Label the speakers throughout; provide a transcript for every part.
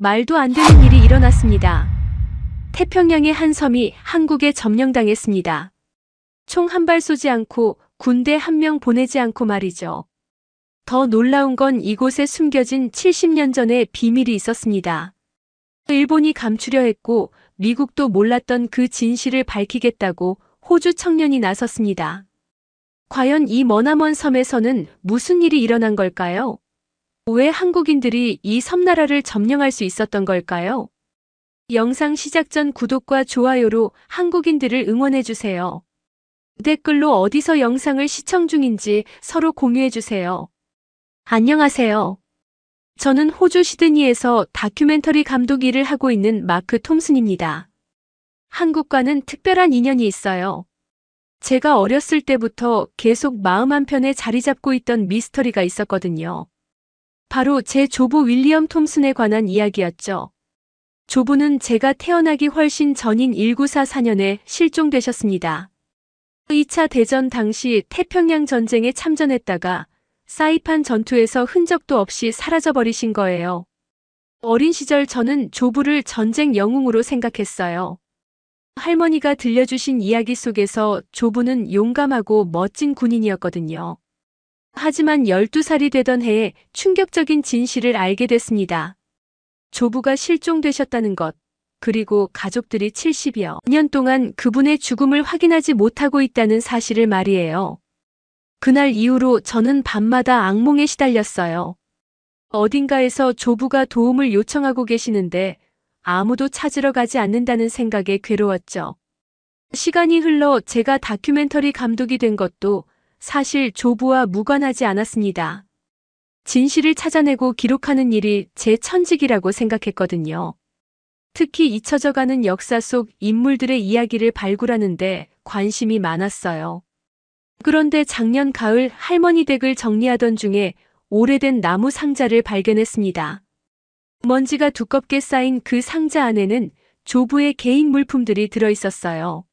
Speaker 1: 말도 안 되는 일이 일어났습니다. 태평양의 한 섬이 한국에 점령당했습니다. 총 한 발 쏘지 않고 군대 한 명 보내지 않고 말이죠. 더 놀라운 건 이곳에 숨겨진 70년 전의 비밀이 있었습니다. 일본이 감추려 했고 미국도 몰랐던 그 진실을 밝히겠다고 호주 청년이 나섰습니다. 과연 이 머나먼 섬에서는 무슨 일이 일어난 걸까요? 왜 한국인들이 이 섬나라를 점령할 수 있었던 걸까요? 영상 시작 전 구독과 좋아요로 한국인들을 응원해주세요. 댓글로 어디서 영상을 시청 중인지 서로 공유해주세요. 안녕하세요. 저는 호주 시드니에서 다큐멘터리 감독 일을 하고 있는 마크 톰슨입니다. 한국과는 특별한 인연이 있어요. 제가 어렸을 때부터 계속 마음 한편에 자리 잡고 있던 미스터리가 있었거든요. 바로 제 조부 윌리엄 톰슨에 관한 이야기였죠. 조부는 제가 태어나기 훨씬 전인 1944년에 실종되셨습니다. 2차 대전 당시 태평양 전쟁에 참전했다가 사이판 전투에서 흔적도 없이 사라져버리신 거예요. 어린 시절 저는 조부를 전쟁 영웅으로 생각했어요. 할머니가 들려주신 이야기 속에서 조부는 용감하고 멋진 군인이었거든요. 하지만 12살이 되던 해에 충격적인 진실을 알게 됐습니다. 조부가 실종되셨다는 것, 그리고 가족들이 70여 년 동안 그분의 죽음을 확인하지 못하고 있다는 사실을 말이에요. 그날 이후로 저는 밤마다 악몽에 시달렸어요. 어딘가에서 조부가 도움을 요청하고 계시는데 아무도 찾으러 가지 않는다는 생각에 괴로웠죠. 시간이 흘러 제가 다큐멘터리 감독이 된 것도 사실 조부와 무관하지 않았습니다. 진실을 찾아내고 기록하는 일이 제 천직이라고 생각했거든요. 특히 잊혀져가는 역사 속 인물들의 이야기를 발굴하는데 관심이 많았어요. 그런데 작년 가을 할머니 댁을 정리하던 중에 오래된 나무 상자를 발견했습니다. 먼지가 두껍게 쌓인 그 상자 안에는 조부의 개인 물품들이 들어있었어요.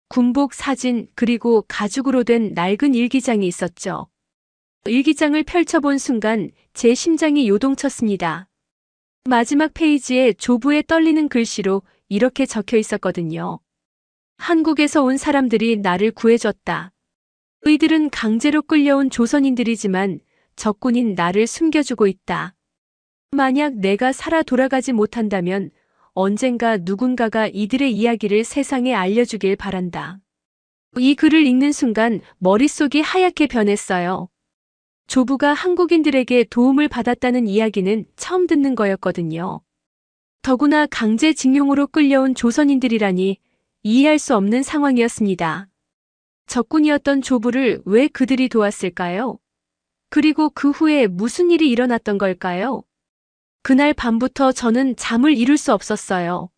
Speaker 1: 군복 사진 그리고 가죽으로 된 낡은 일기장이 있었죠. 일기장을 펼쳐본 순간 제 심장이 요동쳤습니다. 마지막 페이지에 조부의 떨리는 글씨로 이렇게 적혀 있었거든요. 한국에서 온 사람들이 나를 구해줬다. 의들은 강제로 끌려온 조선인들이지만 적군인 나를 숨겨주고 있다. 만약 내가 살아 돌아가지 못한다면 언젠가 누군가가 이들의 이야기를 세상에 알려주길 바란다. 이 글을 읽는 순간 머릿속이 하얗게 변했어요. 조부가 한국인들에게 도움을 받았다는 이야기는 처음 듣는 거였거든요. 더구나 강제징용으로 끌려온 조선인들이라니 이해할 수 없는 상황이었습니다. 적군이었던 조부를 왜 그들이 도왔을까요? 그리고 그 후에 무슨 일이 일어났던 걸까요? 그날 밤부터 저는 잠을 이룰 수 없었어요.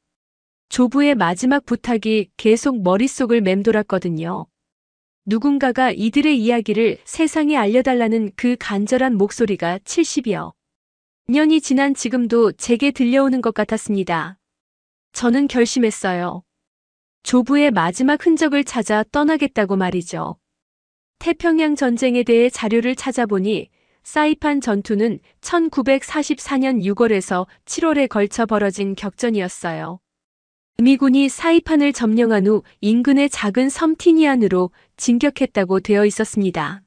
Speaker 1: 조부의 마지막 부탁이 계속 머릿속을 맴돌았거든요. 누군가가 이들의 이야기를 세상에 알려달라는 그 간절한 목소리가 70여 년이 지난 지금도 제게 들려오는 것 같았습니다. 저는 결심했어요. 조부의 마지막 흔적을 찾아 떠나겠다고 말이죠. 태평양 전쟁에 대해 자료를 찾아보니 사이판 전투는 1944년 6월에서 7월에 걸쳐 벌어진 격전이었어요. 미군이 사이판을 점령한 후 인근의 작은 섬 티니안으로 진격했다고 되어 있었습니다.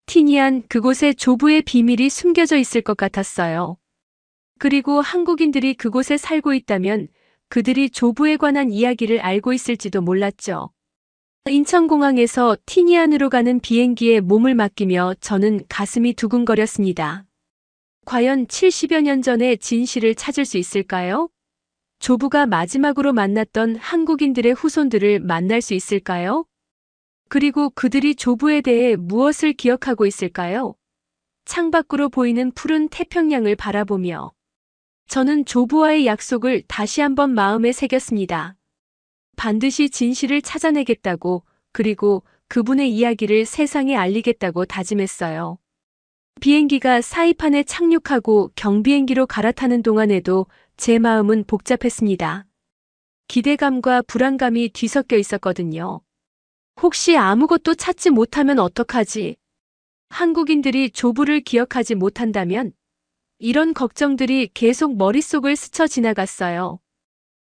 Speaker 1: 티니안, 그곳에 조부의 비밀이 숨겨져 있을 것 같았어요. 그리고 한국인들이 그곳에 살고 있다면 그들이 조부에 관한 이야기를 알고 있을지도 몰랐죠. 인천공항에서 티니안으로 가는 비행기에 몸을 맡기며 저는 가슴이 두근거렸습니다. 과연 70여 년 전의 진실을 찾을 수 있을까요? 조부가 마지막으로 만났던 한국인들의 후손들을 만날 수 있을까요? 그리고 그들이 조부에 대해 무엇을 기억하고 있을까요? 창밖으로 보이는 푸른 태평양을 바라보며 저는 조부와의 약속을 다시 한번 마음에 새겼습니다. 반드시 진실을 찾아내겠다고, 그리고 그분의 이야기를 세상에 알리겠다고 다짐했어요. 비행기가 사이판에 착륙하고 경비행기로 갈아타는 동안에도 제 마음은 복잡했습니다. 기대감과 불안감이 뒤섞여 있었거든요. 혹시 아무것도 찾지 못하면 어떡하지? 한국인들이 조부를 기억하지 못한다면? 이런 걱정들이 계속 머릿속을 스쳐 지나갔어요.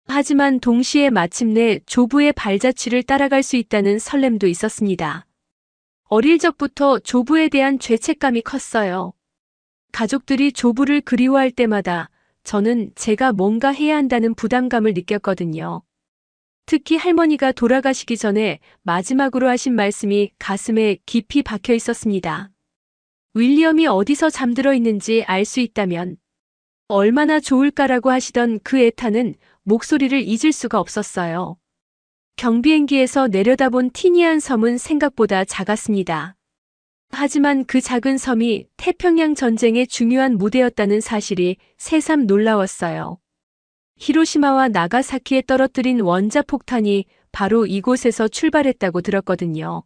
Speaker 1: 하지만 동시에 마침내 조부의 발자취를 따라갈 수 있다는 설렘도 있었습니다. 어릴 적부터 조부에 대한 죄책감이 컸어요. 가족들이 조부를 그리워할 때마다 저는 제가 뭔가 해야 한다는 부담감을 느꼈거든요. 특히 할머니가 돌아가시기 전에 마지막으로 하신 말씀이 가슴에 깊이 박혀 있었습니다. 윌리엄이 어디서 잠들어 있는지 알 수 있다면 얼마나 좋을까라고 하시던 그 애타는 목소리를 잊을 수가 없었어요. 경비행기에서 내려다본 티니안 섬은 생각보다 작았습니다. 하지만 그 작은 섬이 태평양 전쟁의 중요한 무대였다는 사실이 새삼 놀라웠어요. 히로시마와 나가사키에 떨어뜨린 원자폭탄이 바로 이곳에서 출발했다고 들었거든요.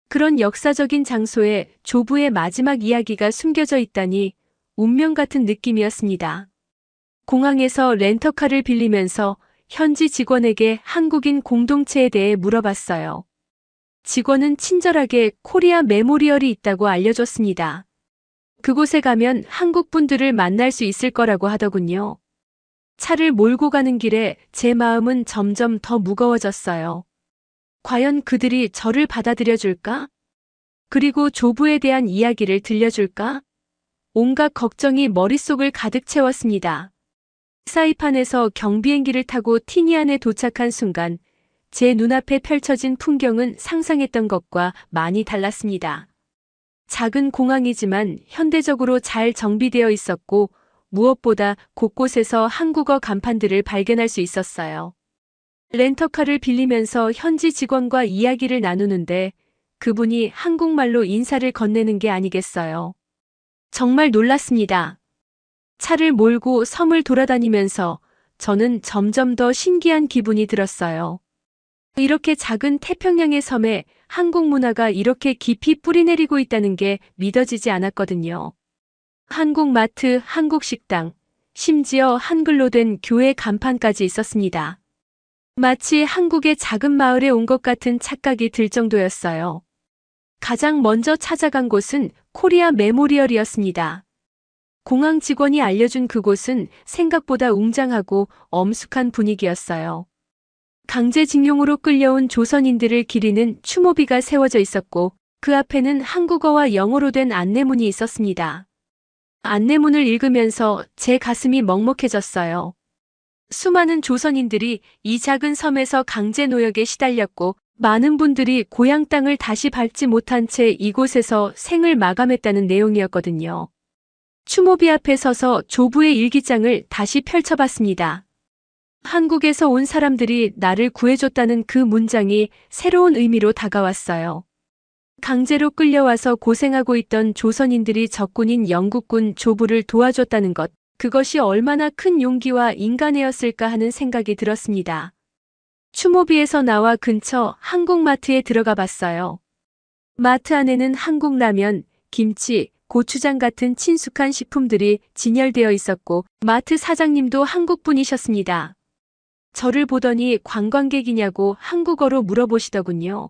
Speaker 1: 그런 역사적인 장소에 조부의 마지막 이야기가 숨겨져 있다니 운명 같은 느낌이었습니다. 공항에서 렌터카를 빌리면서 현지 직원에게 한국인 공동체에 대해 물어봤어요. 직원은 친절하게 코리아 메모리얼이 있다고 알려줬습니다. 그곳에 가면 한국 분들을 만날 수 있을 거라고 하더군요. 차를 몰고 가는 길에 제 마음은 점점 더 무거워졌어요. 과연 그들이 저를 받아들여 줄까? 그리고 조부에 대한 이야기를 들려줄까? 온갖 걱정이 머릿속을 가득 채웠습니다. 사이판에서 경비행기를 타고 티니안에 도착한 순간 제 눈앞에 펼쳐진 풍경은 상상했던 것과 많이 달랐습니다. 작은 공항이지만 현대적으로 잘 정비되어 있었고 무엇보다 곳곳에서 한국어 간판들을 발견할 수 있었어요. 렌터카를 빌리면서 현지 직원과 이야기를 나누는데 그분이 한국말로 인사를 건네는 게 아니겠어요. 정말 놀랐습니다. 차를 몰고 섬을 돌아다니면서 저는 점점 더 신기한 기분이 들었어요. 이렇게 작은 태평양의 섬에 한국 문화가 이렇게 깊이 뿌리내리고 있다는 게 믿어지지 않았거든요. 한국 마트, 한국 식당, 심지어 한글로 된 교회 간판까지 있었습니다. 마치 한국의 작은 마을에 온 것 같은 착각이 들 정도였어요. 가장 먼저 찾아간 곳은 코리아 메모리얼이었습니다. 공항 직원이 알려준 그곳은 생각보다 웅장하고 엄숙한 분위기였어요. 강제징용으로 끌려온 조선인들을 기리는 추모비가 세워져 있었고 그 앞에는 한국어와 영어로 된 안내문이 있었습니다. 안내문을 읽으면서 제 가슴이 먹먹해졌어요. 수많은 조선인들이 이 작은 섬에서 강제 노역에 시달렸고 많은 분들이 고향 땅을 다시 밟지 못한 채 이곳에서 생을 마감했다는 내용이었거든요. 추모비 앞에 서서 조부의 일기장을 다시 펼쳐봤습니다. 한국에서 온 사람들이 나를 구해줬다는 그 문장이 새로운 의미로 다가왔어요. 강제로 끌려와서 고생하고 있던 조선인들이 적군인 영국군 조부를 도와줬다는 것, 그것이 얼마나 큰 용기와 인간애였을까 하는 생각이 들었습니다. 추모비에서 나와 근처 한국마트에 들어가 봤어요. 마트 안에는 한국 라면, 김치, 고추장 같은 친숙한 식품들이 진열되어 있었고 마트 사장님도 한국분이셨습니다. 저를 보더니 관광객이냐고 한국어로 물어보시더군요.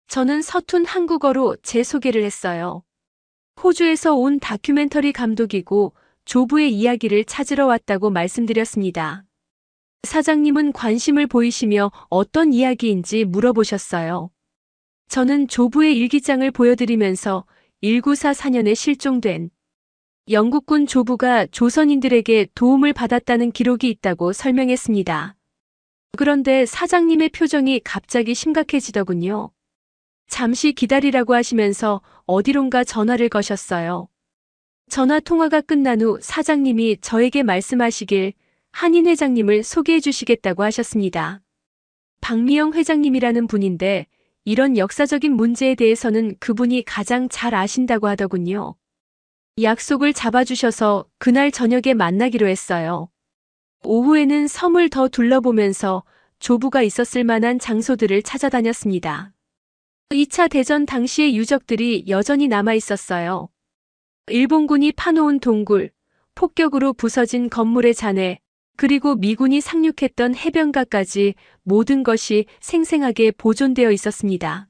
Speaker 1: 저는 서툰 한국어로 제 소개를 했어요. 호주에서 온 다큐멘터리 감독이고 조부의 이야기를 찾으러 왔다고 말씀드렸습니다. 사장님은 관심을 보이시며 어떤 이야기인지 물어보셨어요. 저는 조부의 일기장을 보여드리면서 1944년에 실종된 영국군 조부가 조선인들에게 도움을 받았다는 기록이 있다고 설명했습니다. 그런데 사장님의 표정이 갑자기 심각해지더군요. 잠시 기다리라고 하시면서 어디론가 전화를 거셨어요. 전화 통화가 끝난 후 사장님이 저에게 말씀하시길 한인 회장님을 소개해 주시겠다고 하셨습니다. 박미영 회장님이라는 분인데 이런 역사적인 문제에 대해서는 그분이 가장 잘 아신다고 하더군요. 약속을 잡아주셔서 그날 저녁에 만나기로 했어요. 오후에는 섬을 더 둘러보면서 조부가 있었을 만한 장소들을 찾아다녔습니다. 2차 대전 당시의 유적들이 여전히 남아 있었어요. 일본군이 파놓은 동굴, 폭격으로 부서진 건물의 잔해, 그리고 미군이 상륙했던 해변가까지 모든 것이 생생하게 보존되어 있었습니다.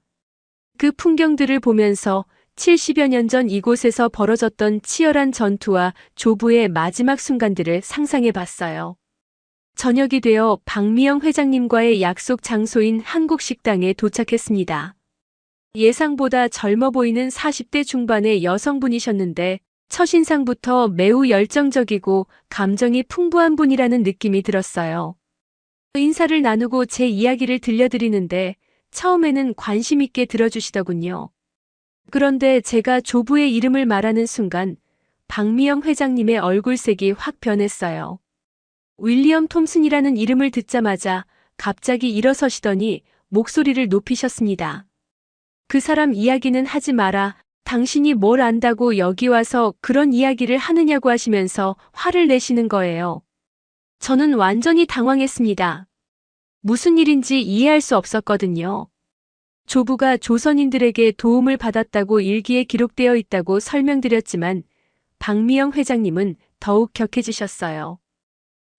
Speaker 1: 그 풍경들을 보면서 70여 년 전 이곳에서 벌어졌던 치열한 전투와 조부의 마지막 순간들을 상상해 봤어요. 저녁이 되어 박미영 회장님과의 약속 장소인 한국 식당에 도착했습니다. 예상보다 젊어 보이는 40대 중반의 여성분이셨는데 첫인상부터 매우 열정적이고 감정이 풍부한 분이라는 느낌이 들었어요. 인사를 나누고 제 이야기를 들려드리는데 처음에는 관심 있게 들어주시더군요. 그런데 제가 조부의 이름을 말하는 순간 박미영 회장님의 얼굴색이 확 변했어요. 윌리엄 톰슨이라는 이름을 듣자마자 갑자기 일어서시더니 목소리를 높이셨습니다. 그 사람 이야기는 하지 마라. 당신이 뭘 안다고 여기 와서 그런 이야기를 하느냐고 하시면서 화를 내시는 거예요. 저는 완전히 당황했습니다. 무슨 일인지 이해할 수 없었거든요. 조부가 조선인들에게 도움을 받았다고 일기에 기록되어 있다고 설명드렸지만 박미영 회장님은 더욱 격해지셨어요.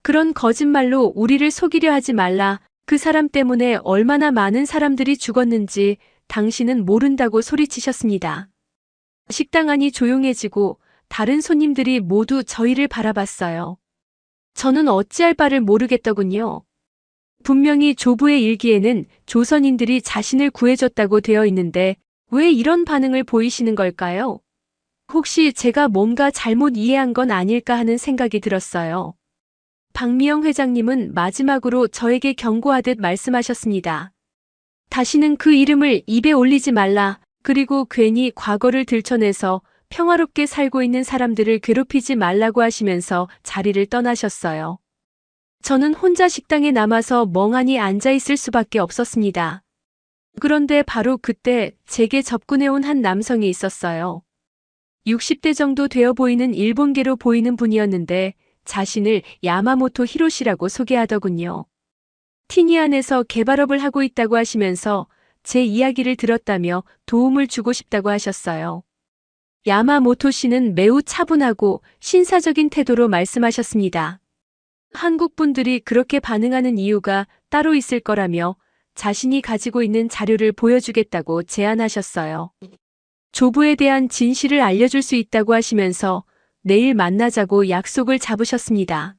Speaker 1: 그런 거짓말로 우리를 속이려 하지 말라. 그 사람 때문에 얼마나 많은 사람들이 죽었는지 당신은 모른다고 소리치셨습니다. 식당 안이 조용해지고 다른 손님들이 모두 저희를 바라봤어요. 저는 어찌할 바를 모르겠더군요. 분명히 조부의 일기에는 조선인들이 자신을 구해줬다고 되어 있는데 왜 이런 반응을 보이시는 걸까요? 혹시 제가 뭔가 잘못 이해한 건 아닐까 하는 생각이 들었어요. 박미영 회장님은 마지막으로 저에게 경고하듯 말씀하셨습니다. 다시는 그 이름을 입에 올리지 말라. 그리고 괜히 과거를 들춰내서 평화롭게 살고 있는 사람들을 괴롭히지 말라고 하시면서 자리를 떠나셨어요. 저는 혼자 식당에 남아서 멍하니 앉아있을 수밖에 없었습니다. 그런데 바로 그때 제게 접근해온 한 남성이 있었어요. 60대 정도 되어 보이는 일본계로 보이는 분이었는데 자신을 야마모토 히로시라고 소개하더군요. 티니안에서 개발업을 하고 있다고 하시면서 제 이야기를 들었다며 도움을 주고 싶다고 하셨어요. 야마모토 씨는 매우 차분하고 신사적인 태도로 말씀하셨습니다. 한국 분들이 그렇게 반응하는 이유가 따로 있을 거라며 자신이 가지고 있는 자료를 보여주겠다고 제안하셨어요. 조부에 대한 진실을 알려줄 수 있다고 하시면서 내일 만나자고 약속을 잡으셨습니다.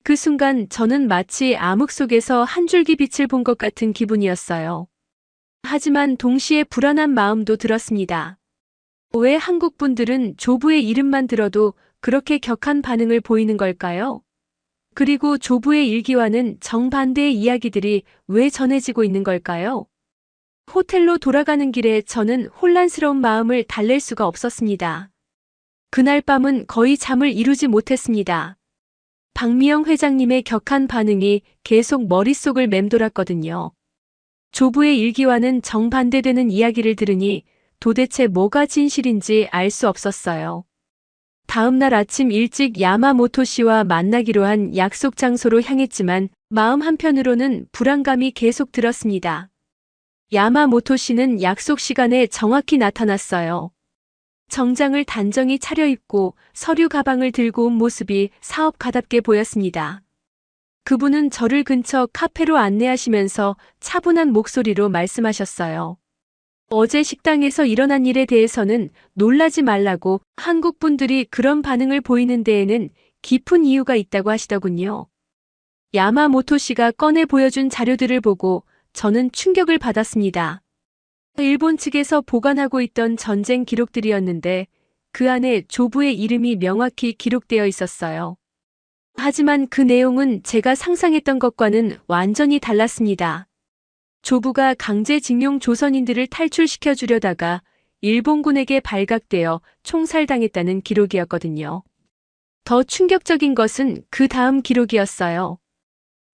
Speaker 1: 그 순간 저는 마치 암흑 속에서 한 줄기 빛을 본 것 같은 기분이었어요. 하지만 동시에 불안한 마음도 들었습니다. 왜 한국 분들은 조부의 이름만 들어도 그렇게 격한 반응을 보이는 걸까요? 그리고 조부의 일기와는 정반대의 이야기들이 왜 전해지고 있는 걸까요? 호텔로 돌아가는 길에 저는 혼란스러운 마음을 달랠 수가 없었습니다. 그날 밤은 거의 잠을 이루지 못했습니다. 박미영 회장님의 격한 반응이 계속 머릿속을 맴돌았거든요. 조부의 일기와는 정반대되는 이야기를 들으니 도대체 뭐가 진실인지 알 수 없었어요. 다음 날 아침 일찍 야마모토 씨와 만나기로 한 약속 장소로 향했지만 마음 한편으로는 불안감이 계속 들었습니다. 야마모토 씨는 약속 시간에 정확히 나타났어요. 정장을 단정히 차려입고 서류 가방을 들고 온 모습이 사업가답게 보였습니다. 그분은 저를 근처 카페로 안내하시면서 차분한 목소리로 말씀하셨어요. 어제 식당에서 일어난 일에 대해서는 놀라지 말라고, 한국 분들이 그런 반응을 보이는 데에는 깊은 이유가 있다고 하시더군요. 야마모토 씨가 꺼내 보여준 자료들을 보고 저는 충격을 받았습니다. 일본 측에서 보관하고 있던 전쟁 기록들이었는데 그 안에 조부의 이름이 명확히 기록되어 있었어요. 하지만 그 내용은 제가 상상했던 것과는 완전히 달랐습니다. 조부가 강제징용 조선인들을 탈출시켜 주려다가 일본군에게 발각되어 총살당했다는 기록이었거든요. 더 충격적인 것은 그 다음 기록이었어요.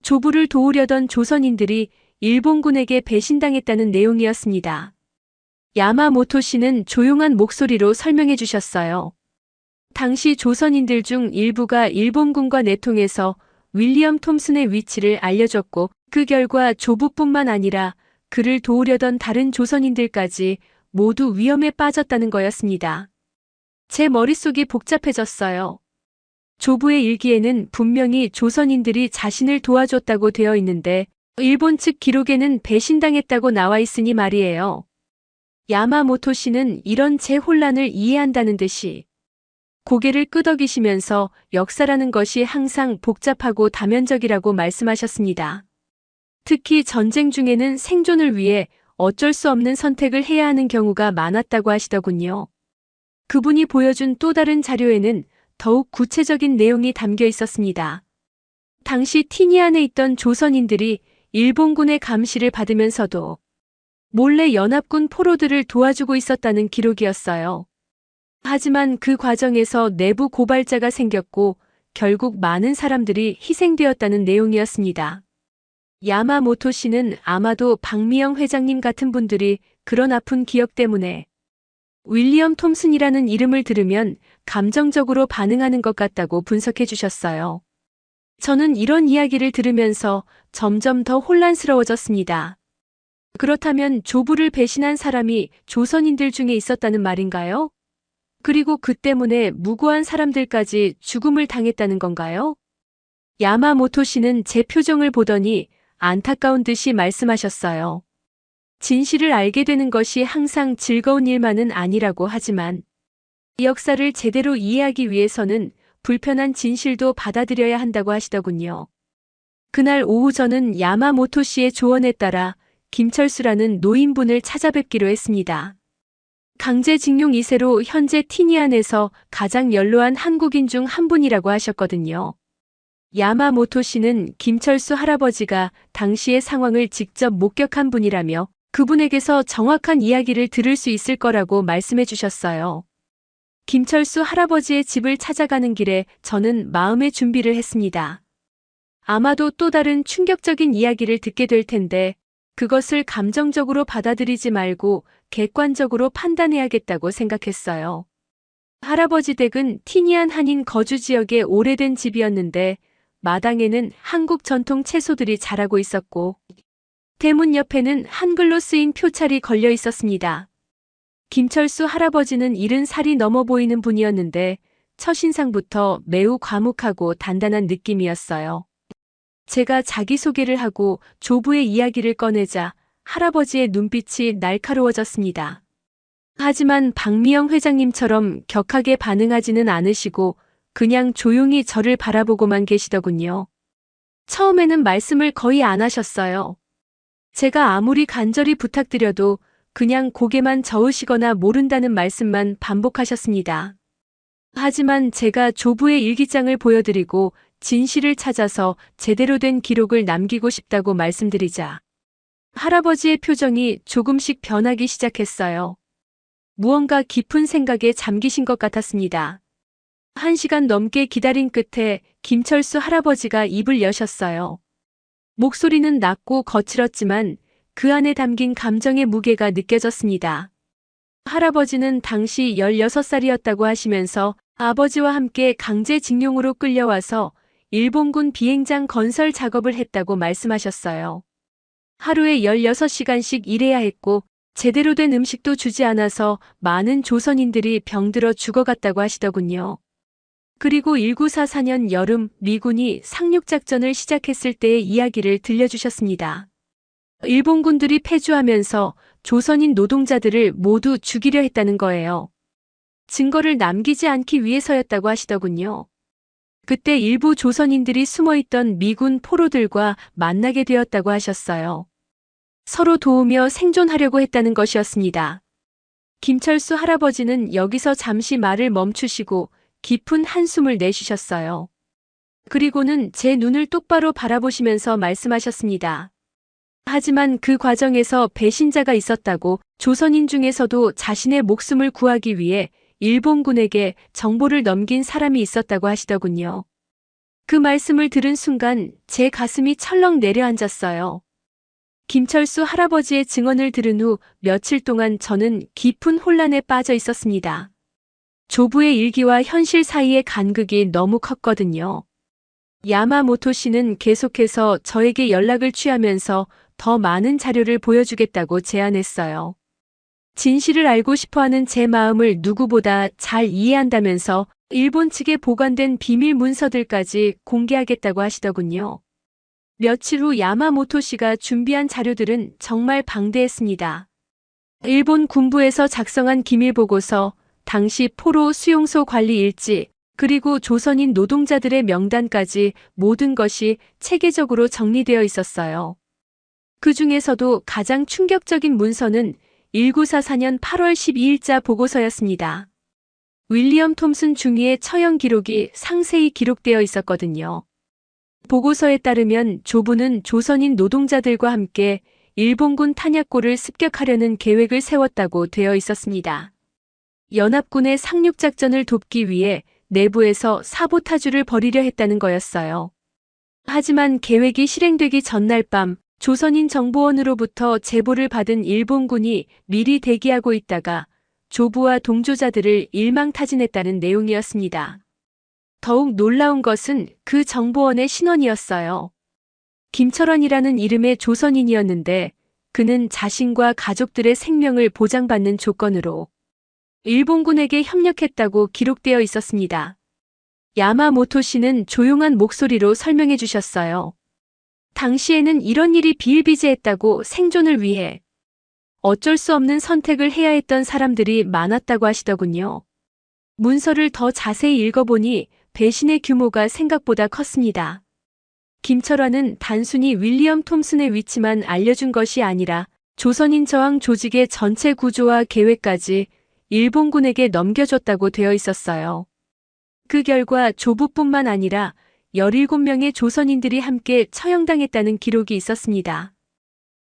Speaker 1: 조부를 도우려던 조선인들이 일본군에게 배신당했다는 내용이었습니다. 야마모토 씨는 조용한 목소리로 설명해 주셨어요. 당시 조선인들 중 일부가 일본군과 내통해서 윌리엄 톰슨의 위치를 알려줬고 그 결과 조부뿐만 아니라 그를 도우려던 다른 조선인들까지 모두 위험에 빠졌다는 거였습니다. 제 머릿속이 복잡해졌어요. 조부의 일기에는 분명히 조선인들이 자신을 도와줬다고 되어 있는데 일본 측 기록에는 배신당했다고 나와 있으니 말이에요. 야마모토 씨는 이런 제 혼란을 이해한다는 듯이 고개를 끄덕이시면서 역사라는 것이 항상 복잡하고 다면적이라고 말씀하셨습니다. 특히 전쟁 중에는 생존을 위해 어쩔 수 없는 선택을 해야 하는 경우가 많았다고 하시더군요. 그분이 보여준 또 다른 자료에는 더욱 구체적인 내용이 담겨 있었습니다. 당시 티니안에 있던 조선인들이 일본군의 감시를 받으면서도 몰래 연합군 포로들을 도와주고 있었다는 기록이었어요. 하지만 그 과정에서 내부 고발자가 생겼고 결국 많은 사람들이 희생되었다는 내용이었습니다. 야마모토 씨는 아마도 박미영 회장님 같은 분들이 그런 아픈 기억 때문에 윌리엄 톰슨이라는 이름을 들으면 감정적으로 반응하는 것 같다고 분석해 주셨어요. 저는 이런 이야기를 들으면서 점점 더 혼란스러워졌습니다. 그렇다면 조부를 배신한 사람이 조선인들 중에 있었다는 말인가요? 그리고 그 때문에 무고한 사람들까지 죽음을 당했다는 건가요? 야마모토 씨는 제 표정을 보더니 안타까운 듯이 말씀하셨어요. 진실을 알게 되는 것이 항상 즐거운 일만은 아니라고 하지만 역사를 제대로 이해하기 위해서는 불편한 진실도 받아들여야 한다고 하시더군요. 그날 오후 저는 야마모토 씨의 조언에 따라 김철수라는 노인분을 찾아뵙기로 했습니다. 강제징용 2세로 현재 티니안에서 가장 연로한 한국인 중 한 분이라고 하셨거든요. 야마모토 씨는 김철수 할아버지가 당시의 상황을 직접 목격한 분이라며 그분에게서 정확한 이야기를 들을 수 있을 거라고 말씀해 주셨어요. 김철수 할아버지의 집을 찾아가는 길에 저는 마음의 준비를 했습니다. 아마도 또 다른 충격적인 이야기를 듣게 될 텐데 그것을 감정적으로 받아들이지 말고 객관적으로 판단해야겠다고 생각했어요. 할아버지 댁은 티니안 한인 거주 지역의 오래된 집이었는데 마당에는 한국 전통 채소들이 자라고 있었고 대문 옆에는 한글로 쓰인 표찰이 걸려 있었습니다. 김철수 할아버지는 70살이 넘어 보이는 분이었는데 첫인상부터 매우 과묵하고 단단한 느낌이었어요. 제가 자기소개를 하고 조부의 이야기를 꺼내자 할아버지의 눈빛이 날카로워졌습니다. 하지만 박미영 회장님처럼 격하게 반응하지는 않으시고 그냥 조용히 저를 바라보고만 계시더군요. 처음에는 말씀을 거의 안 하셨어요. 제가 아무리 간절히 부탁드려도 그냥 고개만 저으시거나 모른다는 말씀만 반복하셨습니다. 하지만 제가 조부의 일기장을 보여드리고 진실을 찾아서 제대로 된 기록을 남기고 싶다고 말씀드리자 할아버지의 표정이 조금씩 변하기 시작했어요. 무언가 깊은 생각에 잠기신 것 같았습니다. 1시간 넘게 기다린 끝에 김철수 할아버지가 입을 여셨어요. 목소리는 낮고 거칠었지만 그 안에 담긴 감정의 무게가 느껴졌습니다. 할아버지는 당시 16살이었다고 하시면서 아버지와 함께 강제징용으로 끌려와서 일본군 비행장 건설 작업을 했다고 말씀하셨어요. 하루에 16시간씩 일해야 했고 제대로 된 음식도 주지 않아서 많은 조선인들이 병들어 죽어갔다고 하시더군요. 그리고 1944년 여름 미군이 상륙작전을 시작했을 때의 이야기를 들려주셨습니다. 일본군들이 패주하면서 조선인 노동자들을 모두 죽이려 했다는 거예요. 증거를 남기지 않기 위해서였다고 하시더군요. 그때 일부 조선인들이 숨어있던 미군 포로들과 만나게 되었다고 하셨어요. 서로 도우며 생존하려고 했다는 것이었습니다. 김철수 할아버지는 여기서 잠시 말을 멈추시고 깊은 한숨을 내쉬셨어요. 그리고는 제 눈을 똑바로 바라보시면서 말씀하셨습니다. 하지만 그 과정에서 배신자가 있었다고 조선인 중에서도 자신의 목숨을 구하기 위해 일본군에게 정보를 넘긴 사람이 있었다고 하시더군요. 그 말씀을 들은 순간 제 가슴이 철렁 내려앉았어요. 김철수 할아버지의 증언을 들은 후 며칠 동안 저는 깊은 혼란에 빠져 있었습니다. 조부의 일기와 현실 사이의 간극이 너무 컸거든요. 야마모토 씨는 계속해서 저에게 연락을 취하면서 더 많은 자료를 보여주겠다고 제안했어요. 진실을 알고 싶어하는 제 마음을 누구보다 잘 이해한다면서 일본 측에 보관된 비밀 문서들까지 공개하겠다고 하시더군요. 며칠 후 야마모토 씨가 준비한 자료들은 정말 방대했습니다. 일본 군부에서 작성한 기밀 보고서, 당시 포로 수용소 관리 일지, 그리고 조선인 노동자들의 명단까지 모든 것이 체계적으로 정리되어 있었어요. 그 중에서도 가장 충격적인 문서는 1944년 8월 12일자 보고서였습니다. 윌리엄 톰슨 중위의 처형 기록이 상세히 기록되어 있었거든요. 보고서에 따르면 조부는 조선인 노동자들과 함께 일본군 탄약고를 습격하려는 계획을 세웠다고 되어 있었습니다. 연합군의 상륙작전을 돕기 위해 내부에서 사보타주를 벌이려 했다는 거였어요. 하지만 계획이 실행되기 전날 밤 조선인 정보원으로부터 제보를 받은 일본군이 미리 대기하고 있다가 조부와 동조자들을 일망타진했다는 내용이었습니다. 더욱 놀라운 것은 그 정보원의 신원이었어요. 김철원이라는 이름의 조선인이었는데 그는 자신과 가족들의 생명을 보장받는 조건으로 일본군에게 협력했다고 기록되어 있었습니다. 야마모토 씨는 조용한 목소리로 설명해 주셨어요. 당시에는 이런 일이 비일비재했다고 생존을 위해 어쩔 수 없는 선택을 해야 했던 사람들이 많았다고 하시더군요. 문서를 더 자세히 읽어보니 배신의 규모가 생각보다 컸습니다. 김철환은 단순히 윌리엄 톰슨의 위치만 알려준 것이 아니라 조선인 저항 조직의 전체 구조와 계획까지 일본군에게 넘겨줬다고 되어 있었어요. 그 결과 조부뿐만 아니라 17명의 조선인들이 함께 처형당했다는 기록이 있었습니다.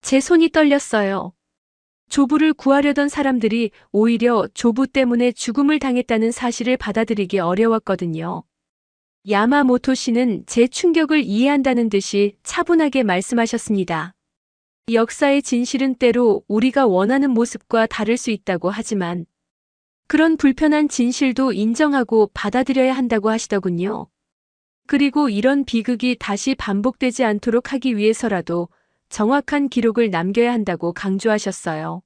Speaker 1: 제 손이 떨렸어요. 조부를 구하려던 사람들이 오히려 조부 때문에 죽음을 당했다는 사실을 받아들이기 어려웠거든요. 야마모토 씨는 제 충격을 이해한다는 듯이 차분하게 말씀하셨습니다. 역사의 진실은 때로 우리가 원하는 모습과 다를 수 있다고 하지만 그런 불편한 진실도 인정하고 받아들여야 한다고 하시더군요. 그리고 이런 비극이 다시 반복되지 않도록 하기 위해서라도 정확한 기록을 남겨야 한다고 강조하셨어요.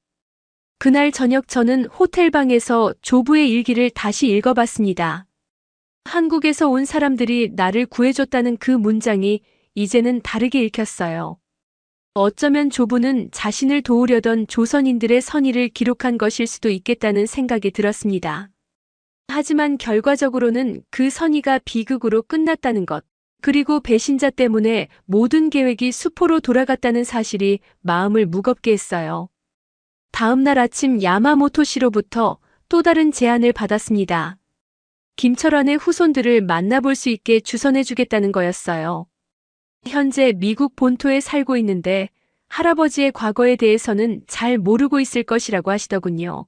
Speaker 1: 그날 저녁 저는 호텔방에서 조부의 일기를 다시 읽어봤습니다. 한국에서 온 사람들이 나를 구해줬다는 그 문장이 이제는 다르게 읽혔어요. 어쩌면 조부는 자신을 도우려던 조선인들의 선의를 기록한 것일 수도 있겠다는 생각이 들었습니다. 하지만 결과적으로는 그 선의가 비극으로 끝났다는 것, 그리고 배신자 때문에 모든 계획이 수포로 돌아갔다는 사실이 마음을 무겁게 했어요. 다음 날 아침 야마모토 씨로부터 또 다른 제안을 받았습니다. 김철환의 후손들을 만나볼 수 있게 주선해주겠다는 거였어요. 현재 미국 본토에 살고 있는데 할아버지의 과거에 대해서는 잘 모르고 있을 것이라고 하시더군요.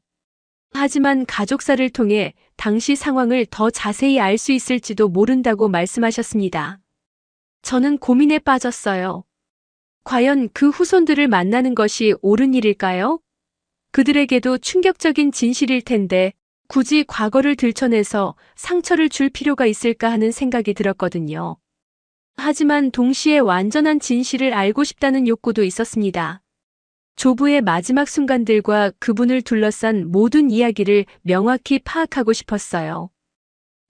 Speaker 1: 하지만 가족사를 통해 당시 상황을 더 자세히 알 수 있을지도 모른다고 말씀하셨습니다. 저는 고민에 빠졌어요. 과연 그 후손들을 만나는 것이 옳은 일일까요? 그들에게도 충격적인 진실일 텐데 굳이 과거를 들춰내서 상처를 줄 필요가 있을까 하는 생각이 들었거든요. 하지만 동시에 완전한 진실을 알고 싶다는 욕구도 있었습니다. 조부의 마지막 순간들과 그분을 둘러싼 모든 이야기를 명확히 파악하고 싶었어요.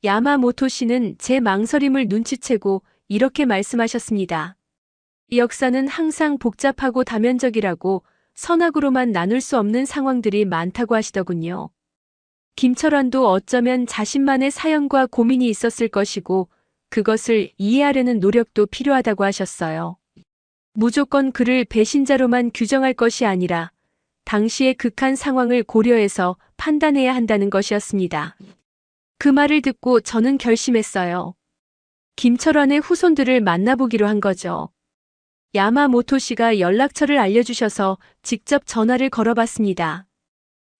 Speaker 1: 야마모토 씨는 제 망설임을 눈치채고 이렇게 말씀하셨습니다. 역사는 항상 복잡하고 다면적이라고 선악으로만 나눌 수 없는 상황들이 많다고 하시더군요. 김철환도 어쩌면 자신만의 사연과 고민이 있었을 것이고 그것을 이해하려는 노력도 필요하다고 하셨어요. 무조건 그를 배신자로만 규정할 것이 아니라 당시의 극한 상황을 고려해서 판단해야 한다는 것이었습니다. 그 말을 듣고 저는 결심했어요. 김철환의 후손들을 만나보기로 한 거죠. 야마모토 씨가 연락처를 알려주셔서 직접 전화를 걸어봤습니다.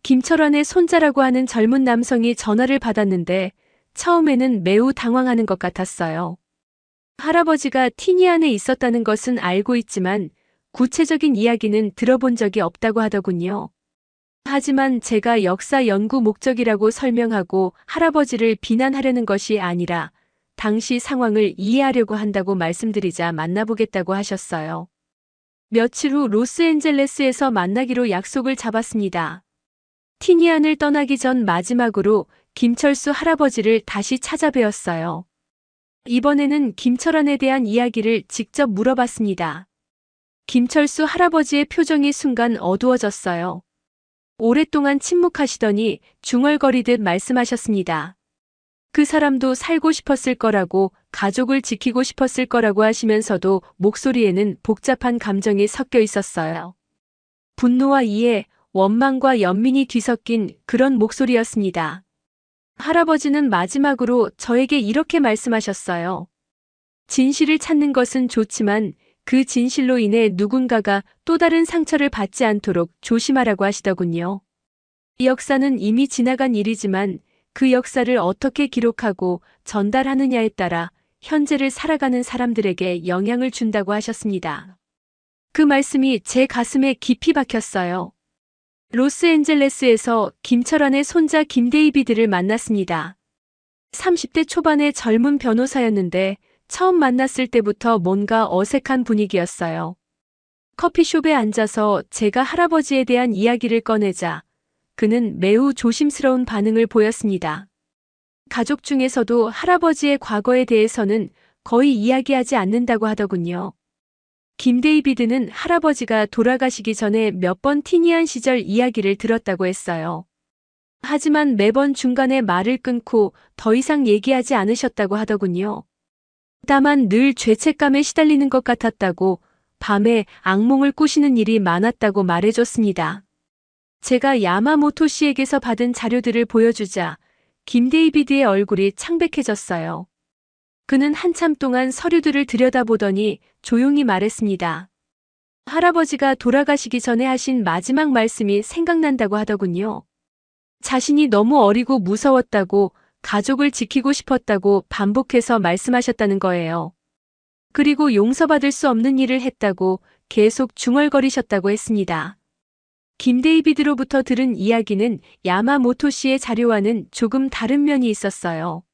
Speaker 1: 김철환의 손자라고 하는 젊은 남성이 전화를 받았는데 처음에는 매우 당황하는 것 같았어요. 할아버지가 티니안에 있었다는 것은 알고 있지만 구체적인 이야기는 들어본 적이 없다고 하더군요. 하지만 제가 역사 연구 목적이라고 설명하고 할아버지를 비난하려는 것이 아니라 당시 상황을 이해하려고 한다고 말씀드리자 만나보겠다고 하셨어요. 며칠 후 로스앤젤레스에서 만나기로 약속을 잡았습니다. 티니안을 떠나기 전 마지막으로 김철수 할아버지를 다시 찾아뵈었어요. 이번에는 김철환에 대한 이야기를 직접 물어봤습니다. 김철수 할아버지의 표정이 순간 어두워졌어요. 오랫동안 침묵하시더니 중얼거리듯 말씀하셨습니다. 그 사람도 살고 싶었을 거라고, 가족을 지키고 싶었을 거라고 하시면서도 목소리에는 복잡한 감정이 섞여 있었어요. 분노와 이해, 원망과 연민이 뒤섞인 그런 목소리였습니다. 할아버지는 마지막으로 저에게 이렇게 말씀하셨어요. 진실을 찾는 것은 좋지만 그 진실로 인해 누군가가 또 다른 상처를 받지 않도록 조심하라고 하시더군요. 이 역사는 이미 지나간 일이지만 그 역사를 어떻게 기록하고 전달하느냐에 따라 현재를 살아가는 사람들에게 영향을 준다고 하셨습니다. 그 말씀이 제 가슴에 깊이 박혔어요. 로스앤젤레스에서 김철환의 손자 김데이비드를 만났습니다. 30대 초반의 젊은 변호사였는데 처음 만났을 때부터 뭔가 어색한 분위기였어요. 커피숍에 앉아서 제가 할아버지에 대한 이야기를 꺼내자 그는 매우 조심스러운 반응을 보였습니다. 가족 중에서도 할아버지의 과거에 대해서는 거의 이야기하지 않는다고 하더군요. 김 데이비드는 할아버지가 돌아가시기 전에 몇 번 티니한 시절 이야기를 들었다고 했어요. 하지만 매번 중간에 말을 끊고 더 이상 얘기하지 않으셨다고 하더군요. 다만 늘 죄책감에 시달리는 것 같았다고, 밤에 악몽을 꾸시는 일이 많았다고 말해줬습니다. 제가 야마모토 씨에게서 받은 자료들을 보여주자 김 데이비드의 얼굴이 창백해졌어요. 그는 한참 동안 서류들을 들여다보더니 조용히 말했습니다. 할아버지가 돌아가시기 전에 하신 마지막 말씀이 생각난다고 하더군요. 자신이 너무 어리고 무서웠다고, 가족을 지키고 싶었다고 반복해서 말씀하셨다는 거예요. 그리고 용서받을 수 없는 일을 했다고 계속 중얼거리셨다고 했습니다. 김 데이비드로부터 들은 이야기는 야마모토 씨의 자료와는 조금 다른 면이 있었어요.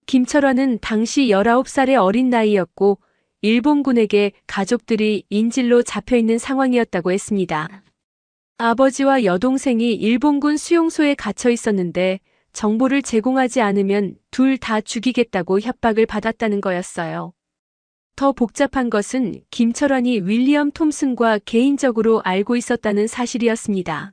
Speaker 1: 김철환은 당시 19살의 어린 나이였고 일본군에게 가족들이 인질로 잡혀있는 상황이었다고 했습니다. 아버지와 여동생이 일본군 수용소에 갇혀 있었는데 정보를 제공하지 않으면 둘 다 죽이겠다고 협박을 받았다는 거였어요. 더 복잡한 것은 김철환이 윌리엄 톰슨과 개인적으로 알고 있었다는 사실이었습니다.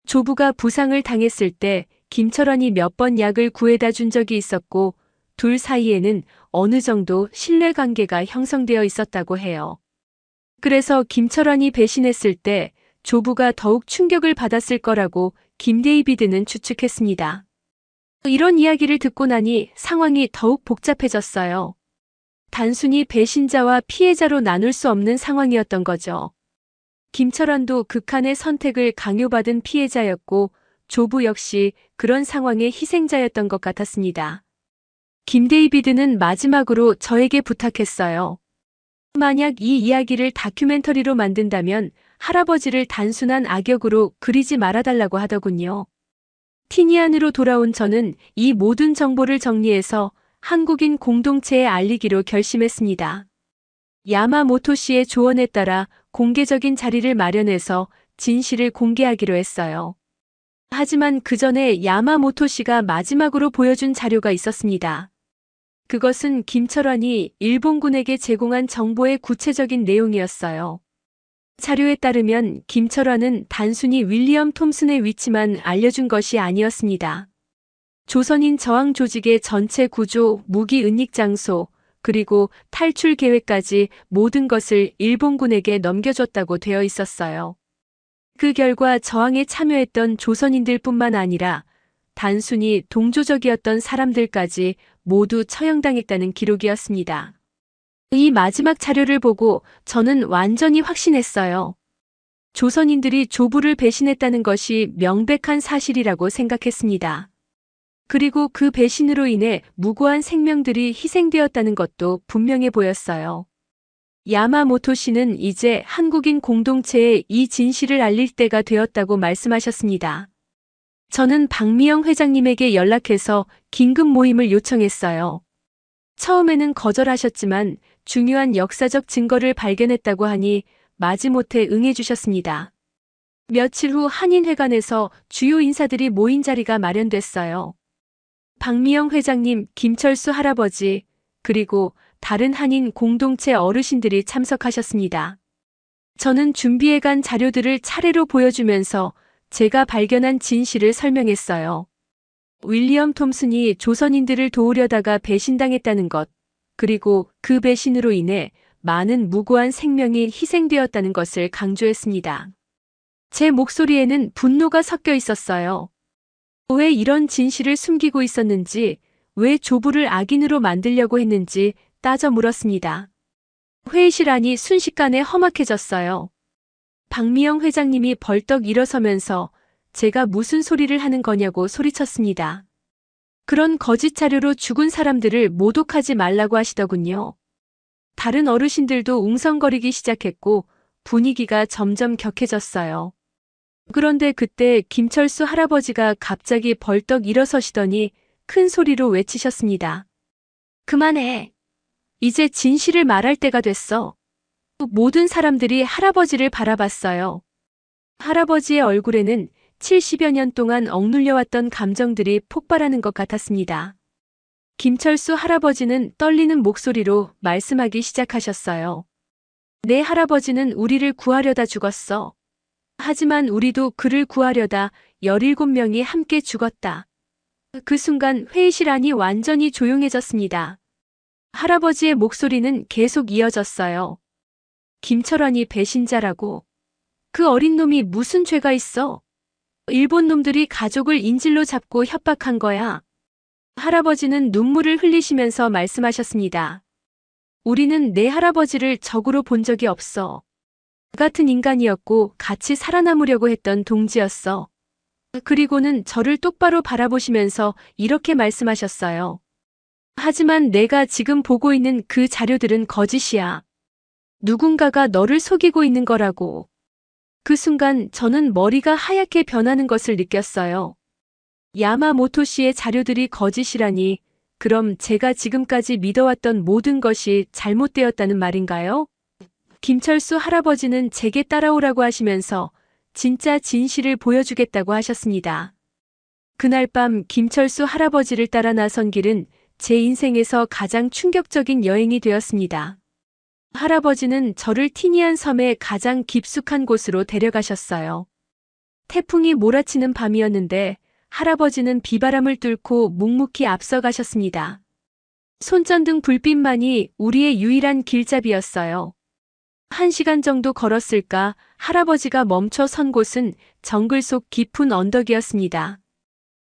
Speaker 1: 조부가 부상을 당했을 때 김철환이 몇 번 약을 구해다 준 적이 있었고 둘 사이에는 어느 정도 신뢰관계가 형성되어 있었다고 해요. 그래서 김철환이 배신했을 때 조부가 더욱 충격을 받았을 거라고 김 데이비드는 추측했습니다. 이런 이야기를 듣고 나니 상황이 더욱 복잡해졌어요. 단순히 배신자와 피해자로 나눌 수 없는 상황이었던 거죠. 김철환도 극한의 선택을 강요받은 피해자였고 조부 역시 그런 상황의 희생자였던 것 같았습니다. 김 데이비드는 마지막으로 저에게 부탁했어요. 만약 이 이야기를 다큐멘터리로 만든다면 할아버지를 단순한 악역으로 그리지 말아달라고 하더군요. 티니안으로 돌아온 저는 이 모든 정보를 정리해서 한국인 공동체에 알리기로 결심했습니다. 야마모토 씨의 조언에 따라 공개적인 자리를 마련해서 진실을 공개하기로 했어요. 하지만 그 전에 야마모토 씨가 마지막으로 보여준 자료가 있었습니다. 그것은 김철환이 일본군에게 제공한 정보의 구체적인 내용이었어요. 자료에 따르면 김철환은 단순히 윌리엄 톰슨의 위치만 알려준 것이 아니었습니다. 조선인 저항 조직의 전체 구조, 무기 은닉 장소, 그리고 탈출 계획까지 모든 것을 일본군에게 넘겨줬다고 되어 있었어요. 그 결과 저항에 참여했던 조선인들뿐만 아니라 단순히 동조적이었던 사람들까지 모두 처형당했다는 기록이었습니다. 이 마지막 자료를 보고 저는 완전히 확신했어요. 조선인들이 조부를 배신했다는 것이 명백한 사실이라고 생각했습니다. 그리고 그 배신으로 인해 무고한 생명들이 희생되었다는 것도 분명해 보였어요. 야마모토 씨는 이제 한국인 공동체에 이 진실을 알릴 때가 되었다고 말씀하셨습니다. 저는 박미영 회장님에게 연락해서 긴급 모임을 요청했어요. 처음에는 거절하셨지만 중요한 역사적 증거를 발견했다고 하니 마지못해 응해주셨습니다. 며칠 후 한인회관에서 주요 인사들이 모인 자리가 마련됐어요. 박미영 회장님, 김철수 할아버지, 그리고 다른 한인 공동체 어르신들이 참석하셨습니다. 저는 준비해간 자료들을 차례로 보여주면서 제가 발견한 진실을 설명했어요. 윌리엄 톰슨이 조선인들을 도우려다가 배신당했다는 것, 그리고 그 배신으로 인해 많은 무고한 생명이 희생되었다는 것을 강조했습니다. 제 목소리에는 분노가 섞여 있었어요. 왜 이런 진실을 숨기고 있었는지, 왜 조부를 악인으로 만들려고 했는지 따져 물었습니다. 회의실 안이 순식간에 험악해졌어요. 박미영 회장님이 벌떡 일어서면서 제가 무슨 소리를 하는 거냐고 소리쳤습니다. 그런 거짓 자료로 죽은 사람들을 모독하지 말라고 하시더군요. 다른 어르신들도 웅성거리기 시작했고 분위기가 점점 격해졌어요. 그런데 그때 김철수 할아버지가 갑자기 벌떡 일어서시더니 큰 소리로 외치셨습니다. 그만해. 이제 진실을 말할 때가 됐어. 모든 사람들이 할아버지를 바라봤어요. 할아버지의 얼굴에는 70여 년 동안 억눌려왔던 감정들이 폭발하는 것 같았습니다. 김철수 할아버지는 떨리는 목소리로 말씀하기 시작하셨어요. 내 할아버지는 우리를 구하려다 죽었어. 하지만 우리도 그를 구하려다 17명이 함께 죽었다. 그 순간 회의실 안이 완전히 조용해졌습니다. 할아버지의 목소리는 계속 이어졌어요. 김철환이 배신자라고. 그 어린 놈이 무슨 죄가 있어? 일본 놈들이 가족을 인질로 잡고 협박한 거야. 할아버지는 눈물을 흘리시면서 말씀하셨습니다. 우리는 내 할아버지를 적으로 본 적이 없어. 같은 인간이었고 같이 살아남으려고 했던 동지였어. 그리고는 저를 똑바로 바라보시면서 이렇게 말씀하셨어요. 하지만 내가 지금 보고 있는 그 자료들은 거짓이야. 누군가가 너를 속이고 있는 거라고. 그 순간 저는 머리가 하얗게 변하는 것을 느꼈어요. 야마모토 씨의 자료들이 거짓이라니, 그럼 제가 지금까지 믿어왔던 모든 것이 잘못되었다는 말인가요? 김철수 할아버지는 제게 따라오라고 하시면서 진짜 진실을 보여주겠다고 하셨습니다. 그날 밤 김철수 할아버지를 따라 나선 길은 제 인생에서 가장 충격적인 여행이 되었습니다. 할아버지는 저를 티니안 섬의 가장 깊숙한 곳으로 데려가셨어요. 태풍이 몰아치는 밤이었는데 할아버지는 비바람을 뚫고 묵묵히 앞서가셨습니다. 손전등 불빛만이 우리의 유일한 길잡이였어요. 1시간 정도 걸었을까 할아버지가 멈춰 선 곳은 정글 속 깊은 언덕이었습니다.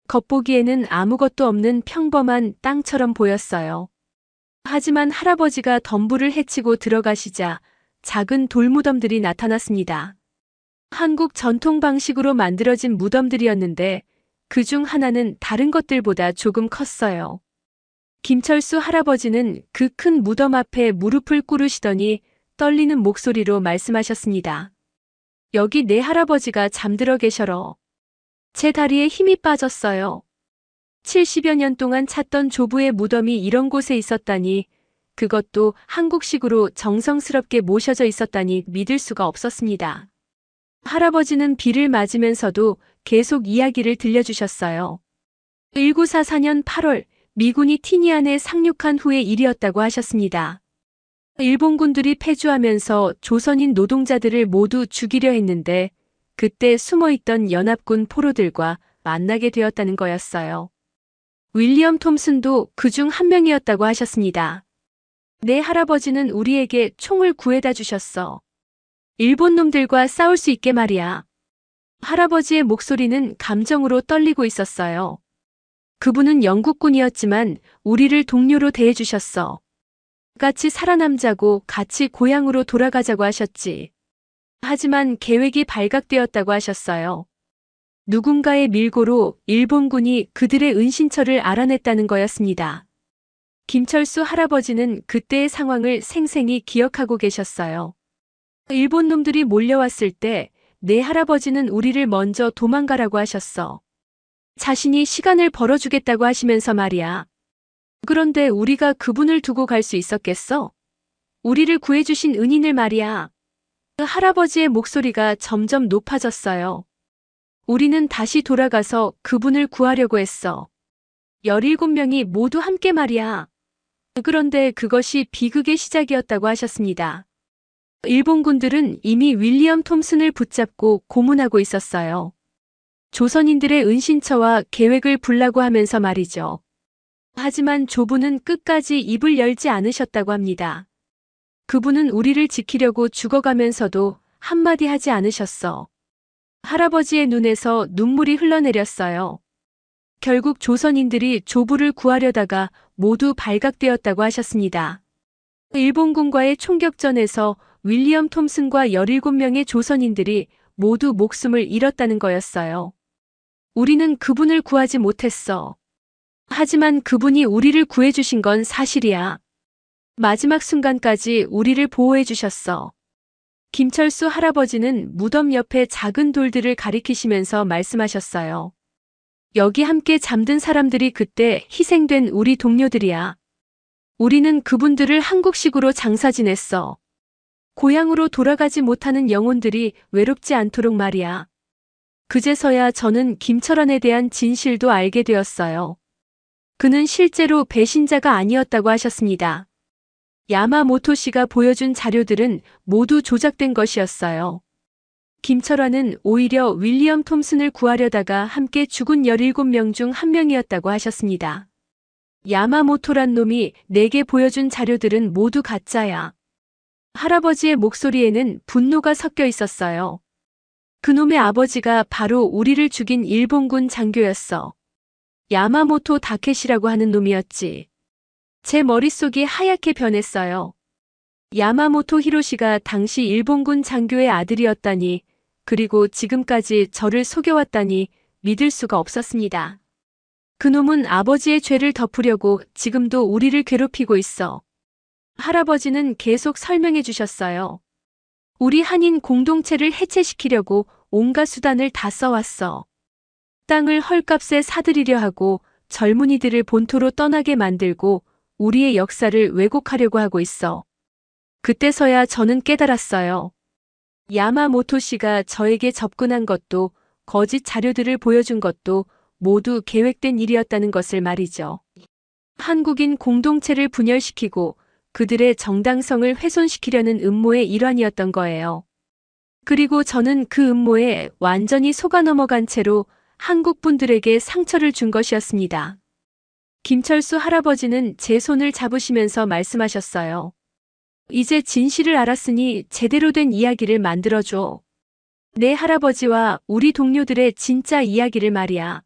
Speaker 1: 겉보기에는 아무것도 없는 평범한 땅처럼 보였어요. 하지만 할아버지가 덤불을 헤치고 들어가시자 작은 돌무덤들이 나타났습니다. 한국 전통 방식으로 만들어진 무덤들이었는데 그중 하나는 다른 것들보다 조금 컸어요. 김철수 할아버지는 그 큰 무덤 앞에 무릎을 꿇으시더니 떨리는 목소리로 말씀하셨습니다. 여기 내 할아버지가 잠들어 계셔러. 제 다리에 힘이 빠졌어요. 70여 년 동안 찾던 조부의 무덤이 이런 곳에 있었다니, 그것도 한국식으로 정성스럽게 모셔져 있었다니 믿을 수가 없었습니다. 할아버지는 비를 맞으면서도 계속 이야기를 들려주셨어요. 1944년 8월 미군이 티니안에 상륙한 후의 일이었다고 하셨습니다. 일본군들이 패주하면서 조선인 노동자들을 모두 죽이려 했는데 그때 숨어있던 연합군 포로들과 만나게 되었다는 거였어요. 윌리엄 톰슨도 그중 한 명이었다고 하셨습니다. 내 할아버지는 우리에게 총을 구해다 주셨어. 일본 놈들과 싸울 수 있게 말이야. 할아버지의 목소리는 감정으로 떨리고 있었어요. 그분은 영국군이었지만 우리를 동료로 대해주셨어. 같이 살아남자고 같이 고향으로 돌아가자고 하셨지. 하지만 계획이 발각되었다고 하셨어요. 누군가의 밀고로 일본군이 그들의 은신처를 알아냈다는 거였습니다. 김철수 할아버지는 그때의 상황을 생생히 기억하고 계셨어요. 일본 놈들이 몰려왔을 때 내 할아버지는 우리를 먼저 도망가라고 하셨어. 자신이 시간을 벌어주겠다고 하시면서 말이야. 그런데 우리가 그분을 두고 갈 수 있었겠어? 우리를 구해주신 은인을 말이야. 그 할아버지의 목소리가 점점 높아졌어요. 우리는 다시 돌아가서 그분을 구하려고 했어. 17명이 모두 함께 말이야. 그런데 그것이 비극의 시작이었다고 하셨습니다. 일본군들은 이미 윌리엄 톰슨을 붙잡고 고문하고 있었어요. 조선인들의 은신처와 계획을 불라고 하면서 말이죠. 하지만 조부는 끝까지 입을 열지 않으셨다고 합니다. 그분은 우리를 지키려고 죽어가면서도 한마디 하지 않으셨어. 할아버지의 눈에서 눈물이 흘러내렸어요. 결국 조선인들이 조부를 구하려다가 모두 발각되었다고 하셨습니다. 일본군과의 총격전에서 윌리엄 톰슨과 17명의 조선인들이 모두 목숨을 잃었다는 거였어요. 우리는 그분을 구하지 못했어. 하지만 그분이 우리를 구해주신 건 사실이야. 마지막 순간까지 우리를 보호해 주셨어. 김철수 할아버지는 무덤 옆에 작은 돌들을 가리키시면서 말씀하셨어요. 여기 함께 잠든 사람들이 그때 희생된 우리 동료들이야. 우리는 그분들을 한국식으로 장사 지냈어. 고향으로 돌아가지 못하는 영혼들이 외롭지 않도록 말이야. 그제서야 저는 김철원에 대한 진실도 알게 되었어요. 그는 실제로 배신자가 아니었다고 하셨습니다. 야마모토 씨가 보여준 자료들은 모두 조작된 것이었어요. 김철환은 오히려 윌리엄 톰슨을 구하려다가 함께 죽은 17명 중 한 명이었다고 하셨습니다. 야마모토란 놈이 내게 보여준 자료들은 모두 가짜야. 할아버지의 목소리에는 분노가 섞여 있었어요. 그놈의 아버지가 바로 우리를 죽인 일본군 장교였어. 야마모토 다케시라고 하는 놈이었지. 제 머릿속이 하얗게 변했어요. 야마모토 히로시가 당시 일본군 장교의 아들이었다니, 그리고 지금까지 저를 속여왔다니 믿을 수가 없었습니다. 그놈은 아버지의 죄를 덮으려고 지금도 우리를 괴롭히고 있어. 할아버지는 계속 설명해 주셨어요. 우리 한인 공동체를 해체시키려고 온갖 수단을 다 써왔어. 땅을 헐값에 사들이려 하고 젊은이들을 본토로 떠나게 만들고 우리의 역사를 왜곡하려고 하고 있어. 그때서야 저는 깨달았어요. 야마모토 씨가 저에게 접근한 것도 거짓 자료들을 보여준 것도 모두 계획된 일이었다는 것을 말이죠. 한국인 공동체를 분열시키고 그들의 정당성을 훼손시키려는 음모의 일환이었던 거예요. 그리고 저는 그 음모에 완전히 속아 넘어간 채로 한국 분들에게 상처를 준 것이었습니다. 김철수 할아버지는 제 손을 잡으시면서 말씀하셨어요. 이제 진실을 알았으니 제대로 된 이야기를 만들어줘. 내 할아버지와 우리 동료들의 진짜 이야기를 말이야.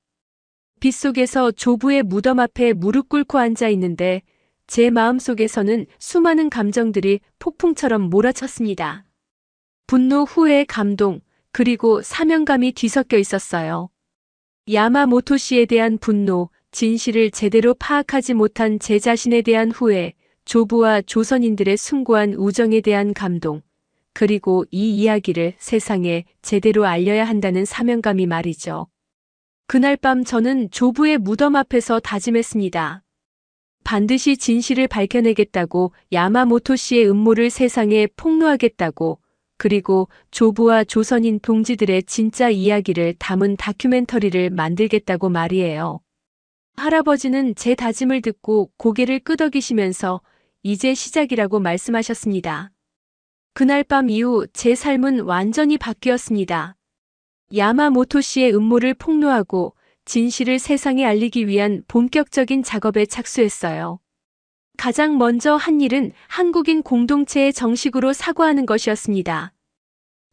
Speaker 1: 빗속에서 조부의 무덤 앞에 무릎 꿇고 앉아 있는데 제 마음속에서는 수많은 감정들이 폭풍처럼 몰아쳤습니다. 분노, 후회, 감동, 그리고 사명감이 뒤섞여 있었어요. 야마모토 씨에 대한 분노, 진실을 제대로 파악하지 못한 제 자신에 대한 후회, 조부와 조선인들의 숭고한 우정에 대한 감동, 그리고 이 이야기를 세상에 제대로 알려야 한다는 사명감이 말이죠. 그날 밤 저는 조부의 무덤 앞에서 다짐했습니다. 반드시 진실을 밝혀내겠다고, 야마모토 씨의 음모를 세상에 폭로하겠다고, 그리고 조부와 조선인 동지들의 진짜 이야기를 담은 다큐멘터리를 만들겠다고 말이에요. 할아버지는 제 다짐을 듣고 고개를 끄덕이시면서 이제 시작이라고 말씀하셨습니다. 그날 밤 이후 제 삶은 완전히 바뀌었습니다. 야마모토 씨의 음모를 폭로하고 진실을 세상에 알리기 위한 본격적인 작업에 착수했어요. 가장 먼저 한 일은 한국인 공동체에 정식으로 사과하는 것이었습니다.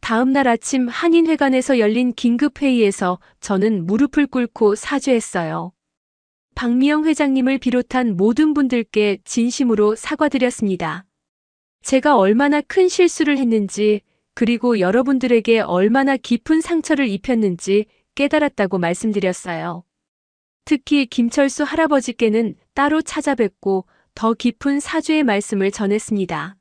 Speaker 1: 다음 날 아침 한인회관에서 열린 긴급회의에서 저는 무릎을 꿇고 사죄했어요. 박미영 회장님을 비롯한 모든 분들께 진심으로 사과드렸습니다. 제가 얼마나 큰 실수를 했는지, 그리고 여러분들에게 얼마나 깊은 상처를 입혔는지 깨달았다고 말씀드렸어요. 특히 김철수 할아버지께는 따로 찾아뵙고 더 깊은 사죄의 말씀을 전했습니다.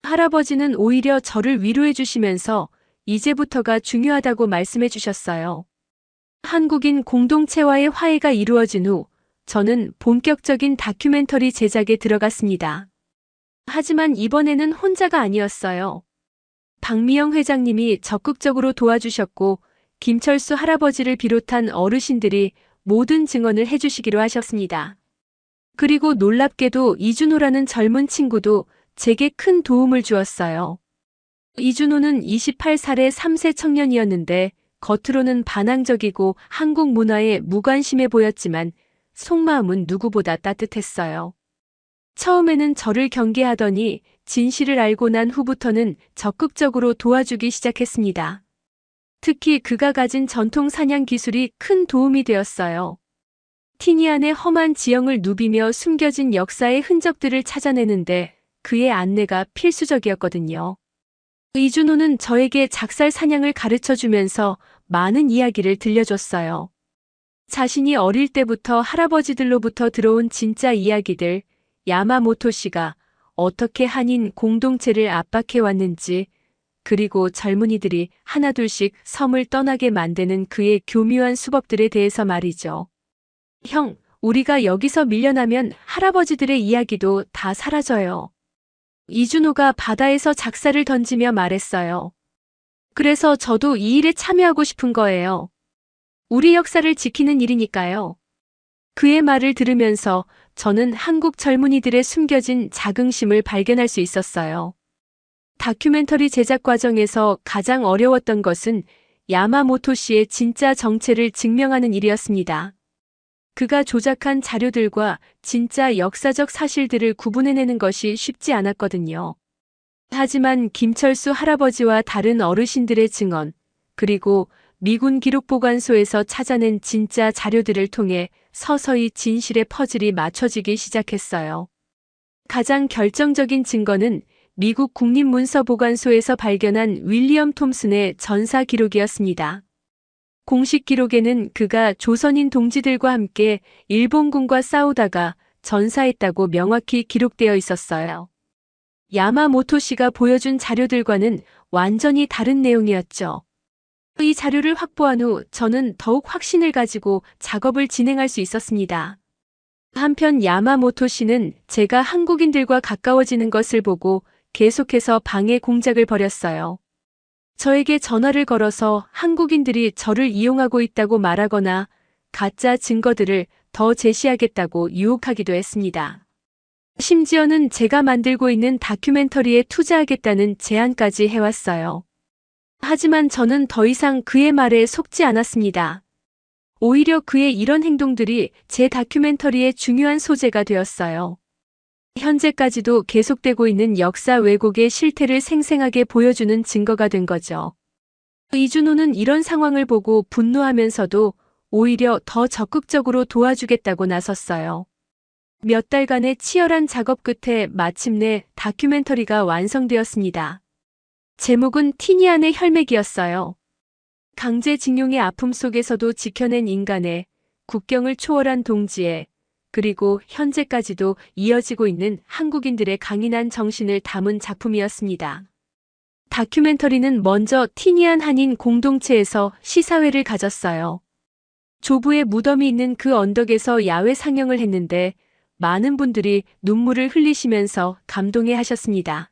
Speaker 1: 할아버지는 오히려 저를 위로해 주시면서 이제부터가 중요하다고 말씀해 주셨어요. 한국인 공동체와의 화해가 이루어진 후 저는 본격적인 다큐멘터리 제작에 들어갔습니다. 하지만 이번에는 혼자가 아니었어요. 박미영 회장님이 적극적으로 도와주셨고 김철수 할아버지를 비롯한 어르신들이 모든 증언을 해주시기로 하셨습니다. 그리고 놀랍게도 이준호라는 젊은 친구도 제게 큰 도움을 주었어요. 이준호는 28살의 3세 청년이었는데 겉으로는 반항적이고 한국 문화에 무관심해 보였지만 속마음은 누구보다 따뜻했어요. 처음에는 저를 경계하더니 진실을 알고 난 후부터는 적극적으로 도와주기 시작했습니다. 특히 그가 가진 전통 사냥 기술이 큰 도움이 되었어요. 티니안의 험한 지형을 누비며 숨겨진 역사의 흔적들을 찾아내는데 그의 안내가 필수적이었거든요. 이준호는 저에게 작살 사냥을 가르쳐 주면서 많은 이야기를 들려줬어요. 자신이 어릴 때부터 할아버지들로부터 들어온 진짜 이야기들, 야마모토 씨가 어떻게 한인 공동체를 압박해왔는지, 그리고 젊은이들이 하나둘씩 섬을 떠나게 만드는 그의 교묘한 수법들에 대해서 말이죠. 형, 우리가 여기서 밀려나면 할아버지들의 이야기도 다 사라져요. 이준호가 바다에서 작사를 던지며 말했어요. 그래서 저도 이 일에 참여하고 싶은 거예요. 우리 역사를 지키는 일이니까요. 그의 말을 들으면서 저는 한국 젊은이들의 숨겨진 자긍심을 발견할 수 있었어요. 다큐멘터리 제작 과정에서 가장 어려웠던 것은 야마모토 씨의 진짜 정체를 증명하는 일이었습니다. 그가 조작한 자료들과 진짜 역사적 사실들을 구분해내는 것이 쉽지 않았거든요. 하지만 김철수 할아버지와 다른 어르신들의 증언, 그리고 미군 기록보관소에서 찾아낸 진짜 자료들을 통해 서서히 진실의 퍼즐이 맞춰지기 시작했어요. 가장 결정적인 증거는 미국 국립문서보관소에서 발견한 윌리엄 톰슨의 전사 기록이었습니다. 공식 기록에는 그가 조선인 동지들과 함께 일본군과 싸우다가 전사했다고 명확히 기록되어 있었어요. 야마모토 씨가 보여준 자료들과는 완전히 다른 내용이었죠. 이 자료를 확보한 후 저는 더욱 확신을 가지고 작업을 진행할 수 있었습니다. 한편 야마모토 씨는 제가 한국인들과 가까워지는 것을 보고 계속해서 방해 공작을 벌였어요. 저에게 전화를 걸어서 한국인들이 저를 이용하고 있다고 말하거나 가짜 증거들을 더 제시하겠다고 유혹하기도 했습니다. 심지어는 제가 만들고 있는 다큐멘터리에 투자하겠다는 제안까지 해왔어요. 하지만 저는 더 이상 그의 말에 속지 않았습니다. 오히려 그의 이런 행동들이 제 다큐멘터리의 중요한 소재가 되었어요. 현재까지도 계속되고 있는 역사 왜곡의 실태를 생생하게 보여주는 증거가 된 거죠. 이준호는 이런 상황을 보고 분노하면서도 오히려 더 적극적으로 도와주겠다고 나섰어요. 몇 달간의 치열한 작업 끝에 마침내 다큐멘터리가 완성되었습니다. 제목은 티니안의 혈맥이었어요. 강제징용의 아픔 속에서도 지켜낸 인간의 국경을 초월한 동지애, 그리고 현재까지도 이어지고 있는 한국인들의 강인한 정신을 담은 작품이었습니다. 다큐멘터리는 먼저 티니안 한인 공동체에서 시사회를 가졌어요. 조부의 무덤이 있는 그 언덕에서 야외 상영을 했는데 많은 분들이 눈물을 흘리시면서 감동해 하셨습니다.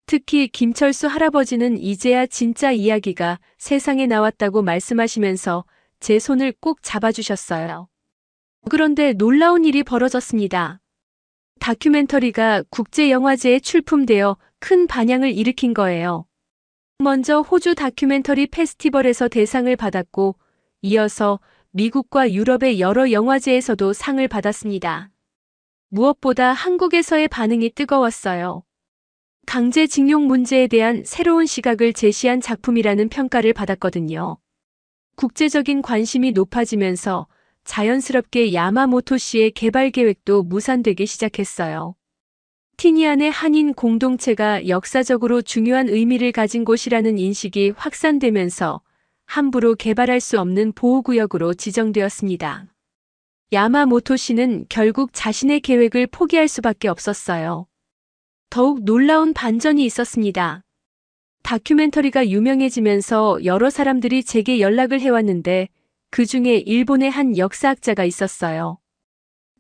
Speaker 1: 특히 김철수 할아버지는 이제야 진짜 이야기가 세상에 나왔다고 말씀하시면서 제 손을 꼭 잡아주셨어요. 그런데 놀라운 일이 벌어졌습니다. 다큐멘터리가 국제영화제에 출품되어 큰 반향을 일으킨 거예요. 먼저 호주 다큐멘터리 페스티벌에서 대상을 받았고, 이어서 미국과 유럽의 여러 영화제에서도 상을 받았습니다. 무엇보다 한국에서의 반응이 뜨거웠어요. 강제징용 문제에 대한 새로운 시각을 제시한 작품이라는 평가를 받았거든요. 국제적인 관심이 높아지면서 자연스럽게 야마모토 씨의 개발 계획도 무산되기 시작했어요. 티니안의 한인 공동체가 역사적으로 중요한 의미를 가진 곳이라는 인식이 확산되면서 함부로 개발할 수 없는 보호구역으로 지정되었습니다. 야마모토 씨는 결국 자신의 계획을 포기할 수밖에 없었어요. 더욱 놀라운 반전이 있었습니다. 다큐멘터리가 유명해지면서 여러 사람들이 제게 연락을 해왔는데 그 중에 일본의 한 역사학자가 있었어요.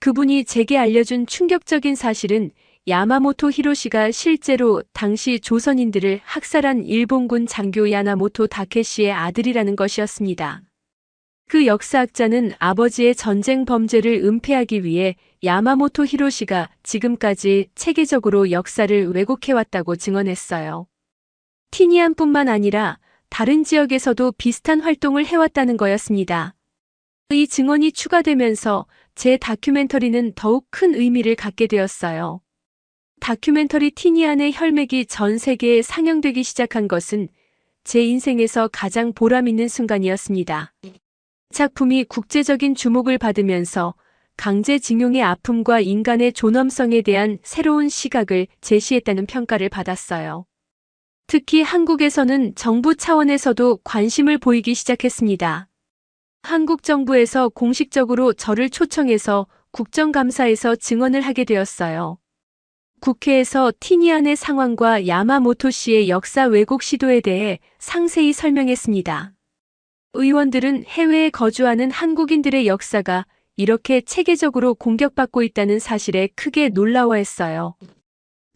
Speaker 1: 그분이 제게 알려준 충격적인 사실은 야마모토 히로시가 실제로 당시 조선인들을 학살한 일본군 장교 야나모토 다케시의 아들이라는 것이었습니다. 그 역사학자는 아버지의 전쟁 범죄를 은폐하기 위해 야마모토 히로시가 지금까지 체계적으로 역사를 왜곡해왔다고 증언했어요. 티니안뿐만 아니라 다른 지역에서도 비슷한 활동을 해왔다는 거였습니다. 이 증언이 추가되면서 제 다큐멘터리는 더욱 큰 의미를 갖게 되었어요. 다큐멘터리 티니안의 혈맥이 전 세계에 상영되기 시작한 것은 제 인생에서 가장 보람 있는 순간이었습니다. 작품이 국제적인 주목을 받으면서 강제징용의 아픔과 인간의 존엄성에 대한 새로운 시각을 제시했다는 평가를 받았어요. 특히 한국에서는 정부 차원에서도 관심을 보이기 시작했습니다. 한국 정부에서 공식적으로 저를 초청해서 국정감사에서 증언을 하게 되었어요. 국회에서 티니안의 상황과 야마모토 씨의 역사 왜곡 시도에 대해 상세히 설명했습니다. 의원들은 해외에 거주하는 한국인들의 역사가 이렇게 체계적으로 공격받고 있다는 사실에 크게 놀라워했어요.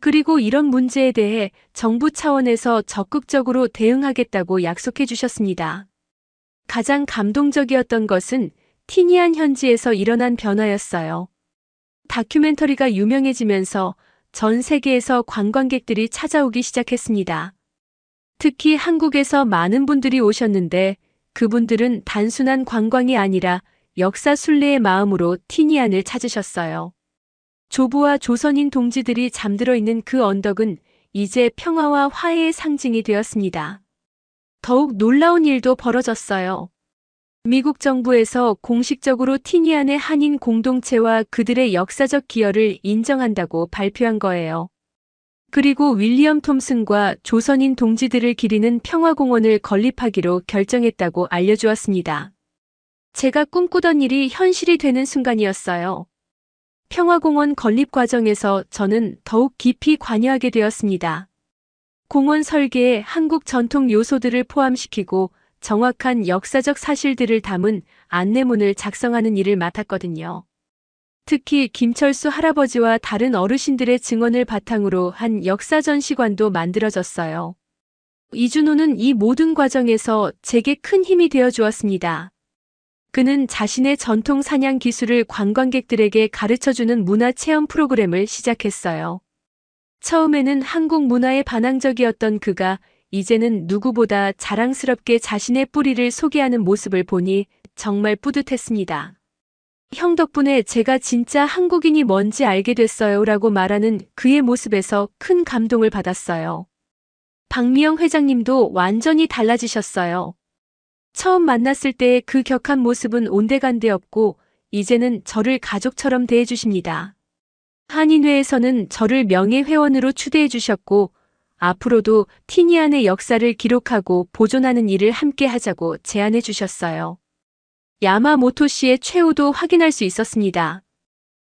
Speaker 1: 그리고 이런 문제에 대해 정부 차원에서 적극적으로 대응하겠다고 약속해 주셨습니다. 가장 감동적이었던 것은 티니안 현지에서 일어난 변화였어요. 다큐멘터리가 유명해지면서 전 세계에서 관광객들이 찾아오기 시작했습니다. 특히 한국에서 많은 분들이 오셨는데 그분들은 단순한 관광이 아니라 역사 순례의 마음으로 티니안을 찾으셨어요. 조부와 조선인 동지들이 잠들어 있는 그 언덕은 이제 평화와 화해의 상징이 되었습니다. 더욱 놀라운 일도 벌어졌어요. 미국 정부에서 공식적으로 티니안의 한인 공동체와 그들의 역사적 기여를 인정한다고 발표한 거예요. 그리고 윌리엄 톰슨과 조선인 동지들을 기리는 평화공원을 건립하기로 결정했다고 알려주었습니다. 제가 꿈꾸던 일이 현실이 되는 순간이었어요. 평화공원 건립 과정에서 저는 더욱 깊이 관여하게 되었습니다. 공원 설계에 한국 전통 요소들을 포함시키고 정확한 역사적 사실들을 담은 안내문을 작성하는 일을 맡았거든요. 특히 김철수 할아버지와 다른 어르신들의 증언을 바탕으로 한 역사 전시관도 만들어졌어요. 이준호는 이 모든 과정에서 제게 큰 힘이 되어 주었습니다. 그는 자신의 전통 사냥 기술을 관광객들에게 가르쳐주는 문화 체험 프로그램을 시작했어요. 처음에는 한국 문화에 반항적이었던 그가 이제는 누구보다 자랑스럽게 자신의 뿌리를 소개하는 모습을 보니 정말 뿌듯했습니다. 형 덕분에 제가 진짜 한국인이 뭔지 알게 됐어요 라고 말하는 그의 모습에서 큰 감동을 받았어요. 박미영 회장님도 완전히 달라지셨어요. 처음 만났을 때의 그 격한 모습은 온데간데 없고 이제는 저를 가족처럼 대해주십니다. 한인회에서는 저를 명예회원으로 추대해 주셨고 앞으로도 티니안의 역사를 기록하고 보존하는 일을 함께 하자고 제안해 주셨어요. 야마모토 씨의 최후도 확인할 수 있었습니다.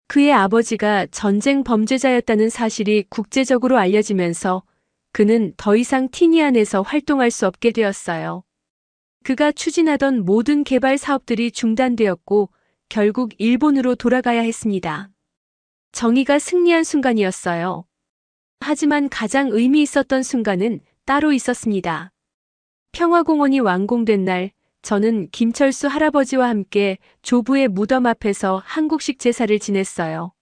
Speaker 1: 그의 아버지가 전쟁 범죄자였다는 사실이 국제적으로 알려지면서 그는 더 이상 티니안에서 활동할 수 없게 되었어요. 그가 추진하던 모든 개발 사업들이 중단되었고 결국 일본으로 돌아가야 했습니다. 정의가 승리한 순간이었어요. 하지만 가장 의미 있었던 순간은 따로 있었습니다. 평화공원이 완공된 날, 저는 김철수 할아버지와 함께 조부의 무덤 앞에서 한국식 제사를 지냈어요.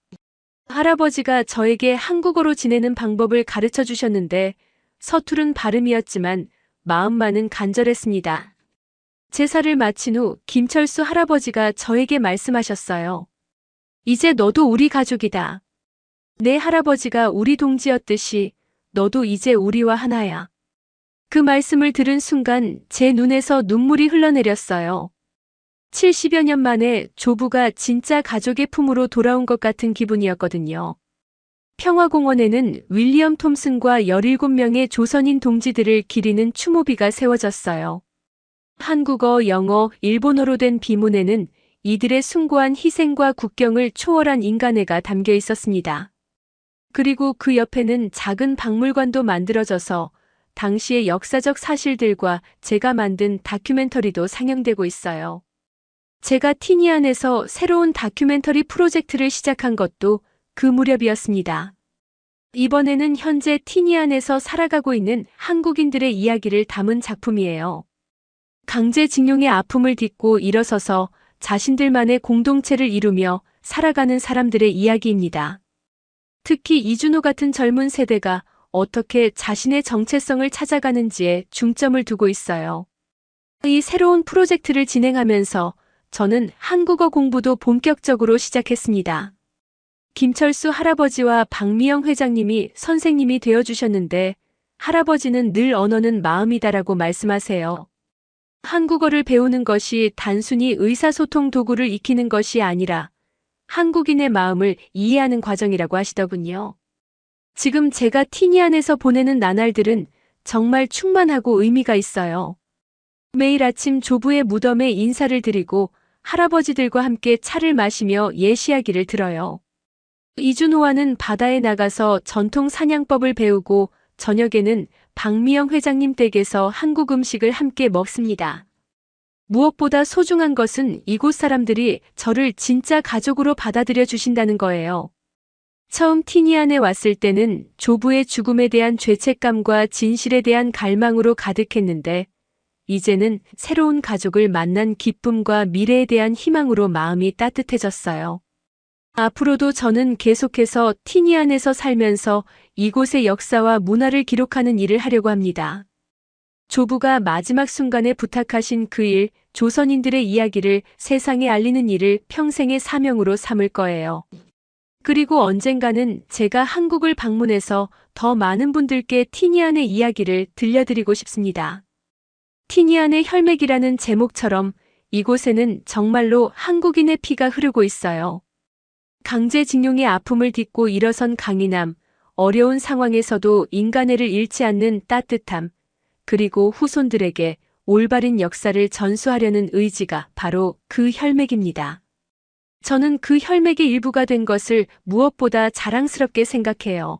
Speaker 1: 할아버지가 저에게 한국어로 지내는 방법을 가르쳐 주셨는데 서투른 발음이었지만 마음만은 간절했습니다. 제사를 마친 후 김철수 할아버지가 저에게 말씀하셨어요. 이제 너도 우리 가족이다. 내 할아버지가 우리 동지였듯이 너도 이제 우리와 하나야. 그 말씀을 들은 순간 제 눈에서 눈물이 흘러내렸어요. 70여 년 만에 조부가 진짜 가족의 품으로 돌아온 것 같은 기분이었거든요. 평화공원에는 윌리엄 톰슨과 17명의 조선인 동지들을 기리는 추모비가 세워졌어요. 한국어, 영어, 일본어로 된 비문에는 이들의 숭고한 희생과 국경을 초월한 인간애가 담겨 있었습니다. 그리고 그 옆에는 작은 박물관도 만들어져서 당시의 역사적 사실들과 제가 만든 다큐멘터리도 상영되고 있어요. 제가 티니안에서 새로운 다큐멘터리 프로젝트를 시작한 것도 그 무렵이었습니다. 이번에는 현재 티니안에서 살아가고 있는 한국인들의 이야기를 담은 작품이에요. 강제징용의 아픔을 딛고 일어서서 자신들만의 공동체를 이루며 살아가는 사람들의 이야기입니다. 특히 이준호 같은 젊은 세대가 어떻게 자신의 정체성을 찾아가는지에 중점을 두고 있어요. 이 새로운 프로젝트를 진행하면서 저는 한국어 공부도 본격적으로 시작했습니다. 김철수 할아버지와 박미영 회장님이 선생님이 되어주셨는데 할아버지는 늘 언어는 마음이다라고 말씀하세요. 한국어를 배우는 것이 단순히 의사소통 도구를 익히는 것이 아니라 한국인의 마음을 이해하는 과정이라고 하시더군요. 지금 제가 티니안에서 보내는 나날들은 정말 충만하고 의미가 있어요. 매일 아침 조부의 무덤에 인사를 드리고 할아버지들과 함께 차를 마시며 예시이야기를 들어요. 이준호와는 바다에 나가서 전통 사냥법을 배우고 저녁에는 박미영 회장님 댁에서 한국 음식을 함께 먹습니다. 무엇보다 소중한 것은 이곳 사람들이 저를 진짜 가족으로 받아들여 주신다는 거예요. 처음 티니안에 왔을 때는 조부의 죽음에 대한 죄책감과 진실에 대한 갈망으로 가득했는데 이제는 새로운 가족을 만난 기쁨과 미래에 대한 희망으로 마음이 따뜻해졌어요. 앞으로도 저는 계속해서 티니안에서 살면서 이곳의 역사와 문화를 기록하는 일을 하려고 합니다. 조부가 마지막 순간에 부탁하신 그 일, 조선인들의 이야기를 세상에 알리는 일을 평생의 사명으로 삼을 거예요. 그리고 언젠가는 제가 한국을 방문해서 더 많은 분들께 티니안의 이야기를 들려드리고 싶습니다. 티니안의 혈맥이라는 제목처럼 이곳에는 정말로 한국인의 피가 흐르고 있어요. 강제징용의 아픔을 딛고 일어선 강인함, 어려운 상황에서도 인간애를 잃지 않는 따뜻함, 그리고 후손들에게 올바른 역사를 전수하려는 의지가 바로 그 혈맥입니다. 저는 그 혈맥의 일부가 된 것을 무엇보다 자랑스럽게 생각해요.